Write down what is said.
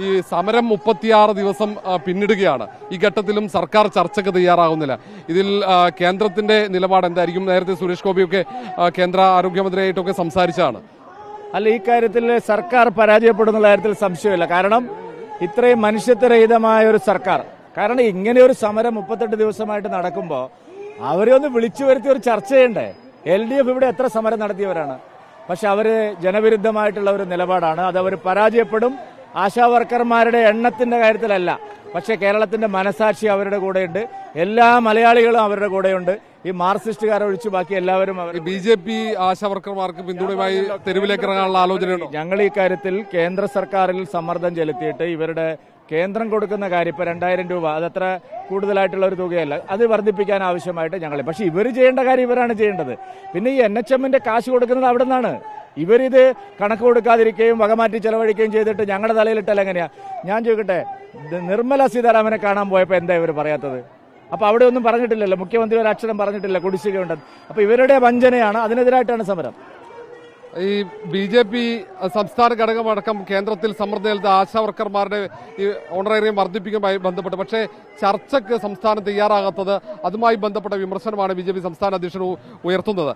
ഈ സമരം 36 ദിവസം പിന്നിടുകയാണ്. ഈ ഘട്ടത്തിലും സർക്കാർ ചർച്ചയ്ക്ക് തയ്യാറാകുന്നില്ല. ഇതിൽ കേന്ദ്രത്തിന്റെ നിലപാട് എന്തായിരിക്കും? നേരത്തെ സുരേഷ് ഗോപിയൊക്കെ കേന്ദ്ര ആരോഗ്യമന്ത്രിയായിട്ടൊക്കെ സംസാരിച്ചാണ്. അല്ല, ഈ കാര്യത്തിൽ സർക്കാർ പരാജയപ്പെടുന്ന കാര്യത്തിൽ സംശയമില്ല. കാരണം ഇത്രയും മനുഷ്യത്വരഹിതമായ ഒരു സർക്കാർ, കാരണം ഇങ്ങനെ ഒരു സമരം 38 ദിവസമായിട്ട് നടക്കുമ്പോൾ അവരെ ഒന്ന് വിളിച്ചു വരുത്തി ഒരു ചർച്ച ചെയ്യണ്ടേ? LDF ഇവിടെ എത്ര സമരം നടത്തിയവരാണ്. പക്ഷെ അവര് ജനവിരുദ്ധമായിട്ടുള്ള ഒരു നിലപാടാണ്. അത് അവർ പരാജയപ്പെടും. ആശാവർക്കർമാരുടെ എണ്ണത്തിന്റെ കാര്യത്തിലല്ല, പക്ഷെ കേരളത്തിന്റെ മനസാക്ഷി അവരുടെ കൂടെയുണ്ട്. എല്ലാ മലയാളികളും അവരുടെ കൂടെയുണ്ട്. ഈ മാർക്സിസ്റ്റുകാരെ ഒഴിച്ചു ബാക്കി എല്ലാവരും. BJP ആശാവർക്കർമാർക്ക് പിന്തുണയുമായി തെരുവിലേക്ക് ഇറങ്ങാനുള്ള ആലോചനയുണ്ടോ? ഞങ്ങൾ ഈ കാര്യത്തിൽ കേന്ദ്ര സർക്കാരിൽ സമ്മർദ്ദം ചെലുത്തിയിട്ട് ഇവരുടെ കേന്ദ്രം കൊടുക്കുന്ന കാര്യം ഇപ്പൊ 2000 രൂപ, അതത്ര കൂടുതലായിട്ടുള്ള ഒരു തുകയല്ല, അത് വർദ്ധിപ്പിക്കാൻ ആവശ്യമായിട്ട് ഞങ്ങൾ. പക്ഷെ ഇവർ ചെയ്യേണ്ട കാര്യം ഇവരാണ് ചെയ്യേണ്ടത്. പിന്നെ ഈ NHMന്റെ കാശ് കൊടുക്കുന്നത് അവിടെ നിന്നാണ്. ഇവരിത് കണക്ക് കൊടുക്കാതിരിക്കുകയും വകമാറ്റി ചെലവഴിക്കുകയും ചെയ്തിട്ട് ഞങ്ങളുടെ തലയിലിട്ടല്ല എങ്ങനെയാ? ഞാൻ ചോദിക്കട്ടെ, നിർമ്മല സീതാരാമനെ കാണാൻ പോയപ്പോൾ എന്താ ഇവർ പറയാത്തത്? അപ്പൊ അവിടെ ഒന്നും പറഞ്ഞിട്ടില്ലല്ലോ, മുഖ്യമന്ത്രി ഒരു അക്ഷരം പറഞ്ഞിട്ടില്ല കുടിശ്ശികയുണ്ടെന്ന്. അപ്പൊ ഇവരുടെ വഞ്ചനയാണ്, അതിനെതിരായിട്ടാണ് സമരം. ഈ BJP സംസ്ഥാന ഘടകമടക്കം കേന്ദ്രത്തിൽ സമ്മർദ്ദം ചെലുത്ത ആശാവർക്കർമാരുടെ ഈ ഓണറേറിയം വർദ്ധിപ്പിക്കുമായി ബന്ധപ്പെട്ട് പക്ഷേ ചർച്ചയ്ക്ക് സംസ്ഥാനം തയ്യാറാകാത്തത്, അതുമായി ബന്ധപ്പെട്ട വിമർശനമാണ് BJP സംസ്ഥാന അധ്യക്ഷൻ ഉയർത്തുന്നത്.